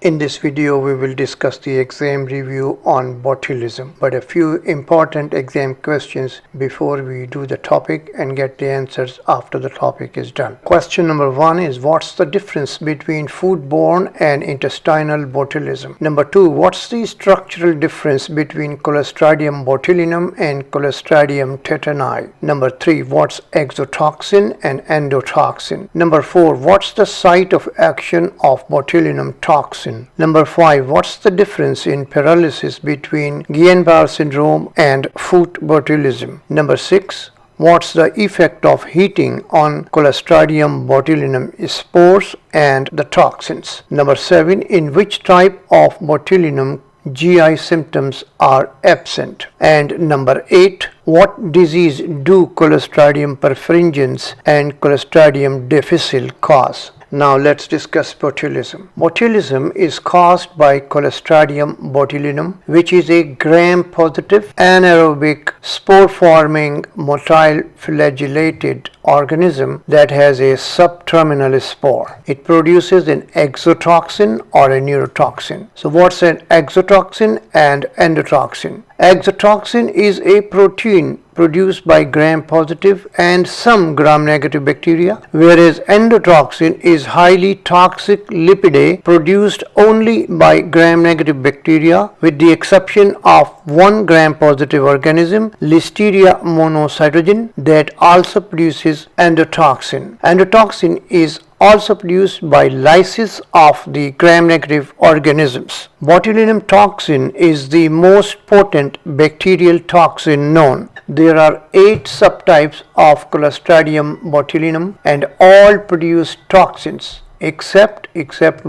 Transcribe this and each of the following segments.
In this video, we will discuss the exam review on botulism, but a few important exam questions before we do the topic and get the answers after the topic is done. Question number 1 is, what's the difference between foodborne and intestinal botulism? Number 2, what's the structural difference between Clostridium botulinum and Clostridium tetani? Number 3, what's exotoxin and endotoxin? Number 4, what's the site of action of botulinum toxin? Number 5, what's the difference in paralysis between Guillain-Barré syndrome and foot botulism? Number 6, what's the effect of heating on Clostridium botulinum spores and the toxins? Number 7, in which type of botulinum GI symptoms are absent? And number 8, what disease do Clostridium perfringens and Clostridium difficile cause? Now let's discuss botulism. Botulism is caused by Clostridium botulinum, which is a gram-positive anaerobic spore-forming motile flagellated organism that has a subterminal spore. It produces an exotoxin or a neurotoxin. So what's an exotoxin and endotoxin? Exotoxin is a protein produced by gram-positive and some gram-negative bacteria, whereas endotoxin is highly toxic lipidae produced only by gram-negative bacteria, with the exception of one gram-positive organism, Listeria monocytogen, that also produces endotoxin. Endotoxin is also produced by lysis of the gram-negative organisms. Botulinum toxin is the most potent bacterial toxin known. There are 8 subtypes of Clostridium botulinum and all produce toxins except type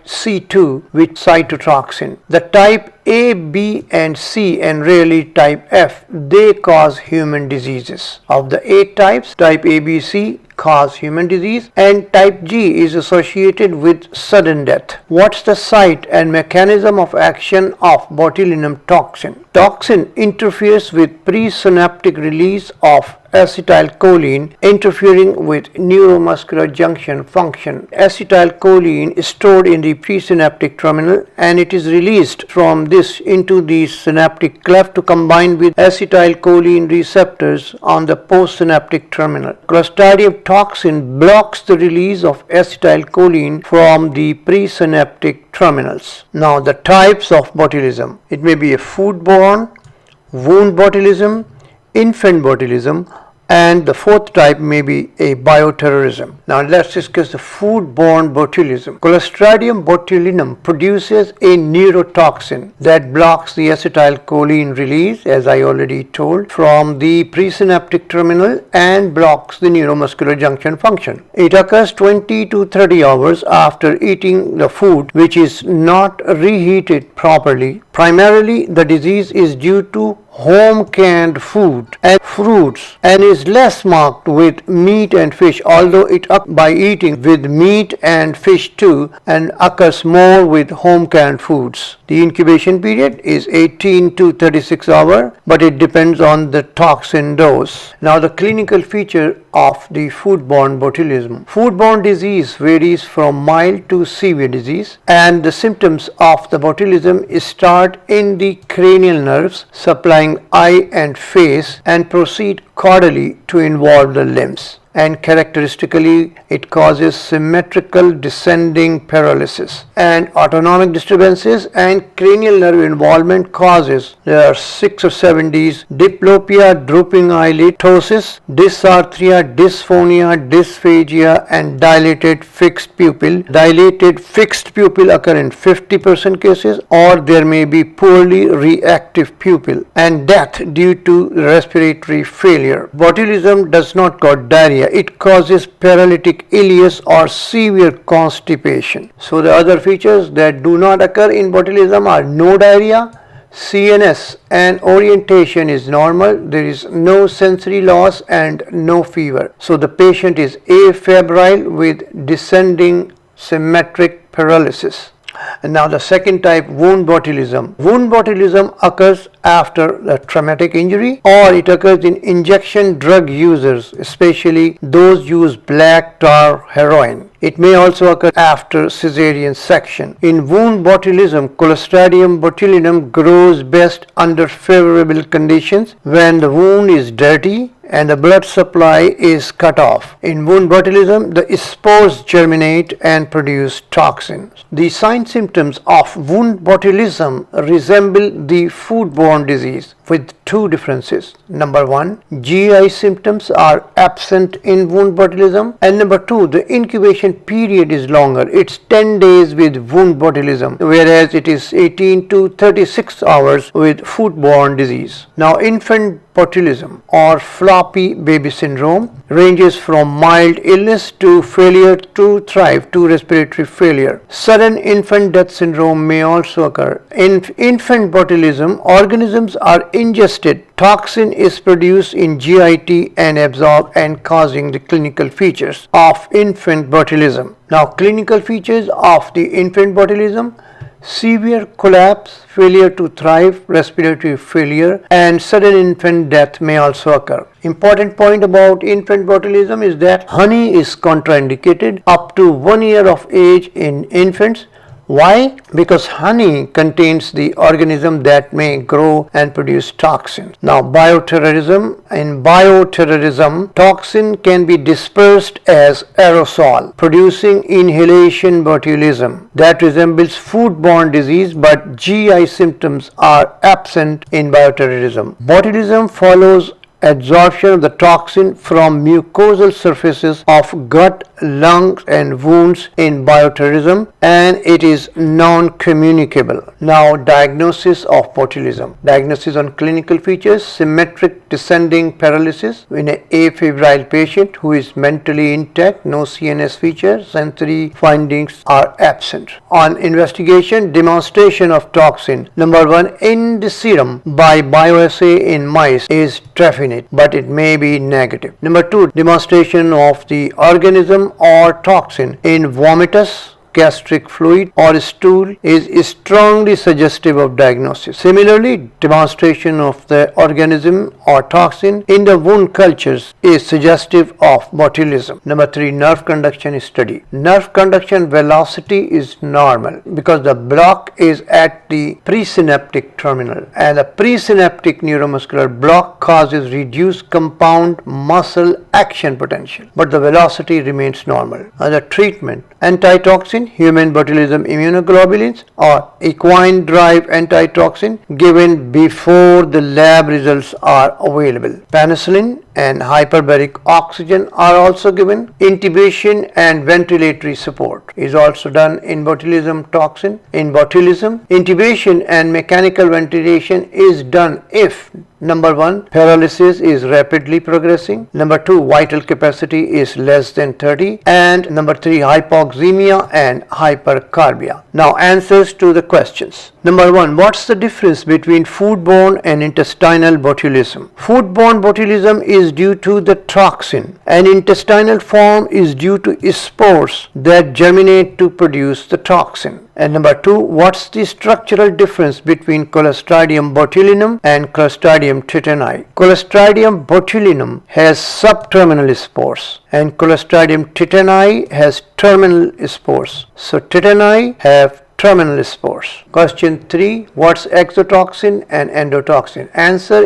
C2, which cytotoxin. The type A, B and C and rarely type F, they cause human diseases. Of the 8 types, type A, B, C cause human disease and type G is associated with sudden death. What's the site and mechanism of action of botulinum toxin? Toxin interferes with presynaptic release of acetylcholine, interfering with neuromuscular junction function. Acetylcholine is stored in the presynaptic terminal and it is released from this into the synaptic cleft to combine with acetylcholine receptors on the postsynaptic terminal. Clostridium toxin blocks the release of acetylcholine from the presynaptic terminals. Now the types of botulism. It may be a foodborne, wound botulism, infant botulism, and the 4th type may be a bioterrorism. Now let's discuss the foodborne botulism. Clostridium botulinum produces a neurotoxin that blocks the acetylcholine release, as I already told, from the presynaptic terminal and blocks the neuromuscular junction function. It occurs 20 to 30 hours after eating the food which is not reheated properly. Primarily, the disease is due to home canned food and fruits and is less marked with meat and fish, although it occurs by eating with meat and fish too, and occurs more with home canned foods. The incubation period is 18 to 36 hours, but it depends on the toxin dose. Now the clinical feature of the foodborne botulism. Foodborne disease varies from mild to severe disease, and the symptoms of the botulism start in the cranial nerves supplying eye and face and proceed caudally to involve the limbs. And characteristically, it causes symmetrical descending paralysis and autonomic disturbances, and cranial nerve involvement causes, there are 6 or 7 Ds: diplopia, drooping eyelid, ptosis, dysarthria, dysphonia, dysphagia, and dilated fixed pupil. Dilated fixed pupil occur in 50% cases, or there may be poorly reactive pupil, and death due to respiratory failure. Botulism does not cause diarrhea. It causes paralytic ileus or severe constipation. So the other features that do not occur in botulism are no diarrhea, CNS and orientation is normal, there is no sensory loss and no fever. So the patient is afebrile with descending symmetric paralysis. And now the second type, wound botulism. Wound botulism occurs after a traumatic injury, or it occurs in injection drug users, especially those use black tar heroin. It may also occur after cesarean section. In wound botulism, Clostridium botulinum grows best under favorable conditions when the wound is dirty and the blood supply is cut off. In wound botulism, the spores germinate and produce toxins. The sign symptoms of wound botulism resemble the foodborne disease with two differences. Number one, GI symptoms are absent in wound botulism, and number two, the incubation period is longer. It's 10 days with wound botulism, whereas it is 18 to 36 hours with foodborne disease. Now, infant botulism or floppy baby syndrome ranges from mild illness to failure to thrive to respiratory failure. Sudden infant death syndrome may also occur. In infant botulism, organisms are ingested. Toxin is produced in GIT and absorbed and causing the clinical features of infant botulism. Now, clinical features of the infant botulism: severe collapse, failure to thrive, respiratory failure, and sudden infant death may also occur. Important point about infant botulism is that honey is contraindicated up to 1 year of age in infants. Why? Because honey contains the organism that may grow and produce toxins. Now, bioterrorism. In bioterrorism, toxin can be dispersed as aerosol, producing inhalation botulism that resembles foodborne disease, but GI symptoms are absent in bioterrorism. Botulism follows absorption of the toxin from mucosal surfaces of gut, lungs, and wounds in bioterrorism, and it is non-communicable. Now, diagnosis of botulism. Diagnosis on clinical features: symmetric descending paralysis in an afebrile patient who is mentally intact, no CNS features, sensory findings are absent. On investigation, demonstration of toxin. Number one, in the serum by bioassay in mice is trephinate, but it may be negative. Number two, demonstration of the organism or toxin in vomitus, gastric fluid, or stool is strongly suggestive of diagnosis. Similarly, demonstration of the organism or toxin in the wound cultures is suggestive of botulism. Number three, nerve conduction study. Nerve conduction velocity is normal because the block is at the presynaptic terminal, and the presynaptic neuromuscular block causes reduced compound muscle action potential, but the velocity remains normal. Other treatment: antitoxin, human botulism immunoglobulins, or equine derived antitoxin given before the lab results are available. Penicillin and hyperbaric oxygen are also given. Intubation and ventilatory support is also done in botulism toxin. In botulism, intubation and mechanical ventilation is done if: number one, paralysis is rapidly progressing; number two, vital capacity is less than 30; and number three, hypoxemia and hypercarbia. Now, answers to the questions. Number one, what's the difference between foodborne and intestinal botulism? Foodborne botulism is due to the toxin, and intestinal form is due to spores that germinate to produce the toxin. And number two, what's the structural difference between Clostridium botulinum and Clostridium tetani? Clostridium botulinum has subterminal spores, and Clostridium tetani has terminal spores. So tetani have terminal spores. Question 3, what's exotoxin and endotoxin? Answer: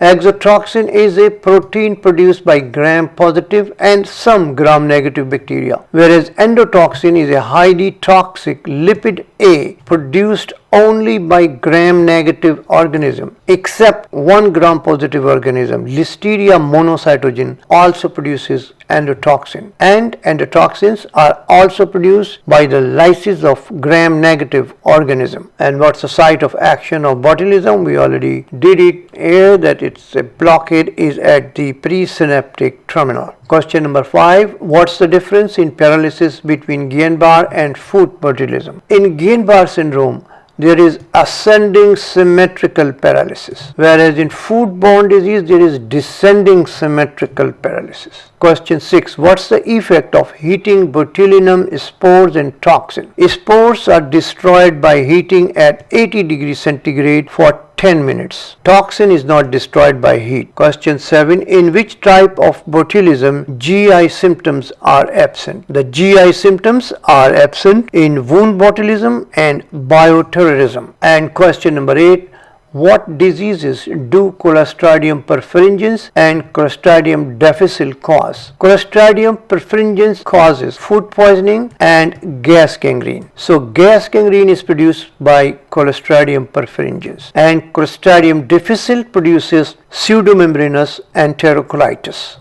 exotoxin is a protein produced by gram-positive and some gram-negative bacteria, whereas endotoxin is a highly toxic lipid A produced only by gram-negative organism, except one gram-positive organism, Listeria monocytogen, also produces endotoxin, and endotoxins are also produced by the lysis of gram-negative organism. And what's the site of action of botulism? We already did it here, that it's a blockade is at the presynaptic terminal. Question number 5, what's the difference in paralysis between Guillain-Barré and foot botulism? In Guillain-Barré syndrome, there is ascending symmetrical paralysis, whereas in foodborne disease there is descending symmetrical paralysis. Question 6. What's the effect of heating botulinum spores and toxin? Spores are destroyed by heating at 80 degrees centigrade for 10 minutes. Toxin is not destroyed by heat. Question 7. In which type of botulism GI symptoms are absent? The GI symptoms are absent in wound botulism and bioterrorism. And question number 8. What diseases do Clostridium perfringens and Clostridium difficile cause? Clostridium perfringens causes food poisoning and gas gangrene. So gas gangrene is produced by Clostridium perfringens, and Clostridium difficile produces pseudomembranous enterocolitis.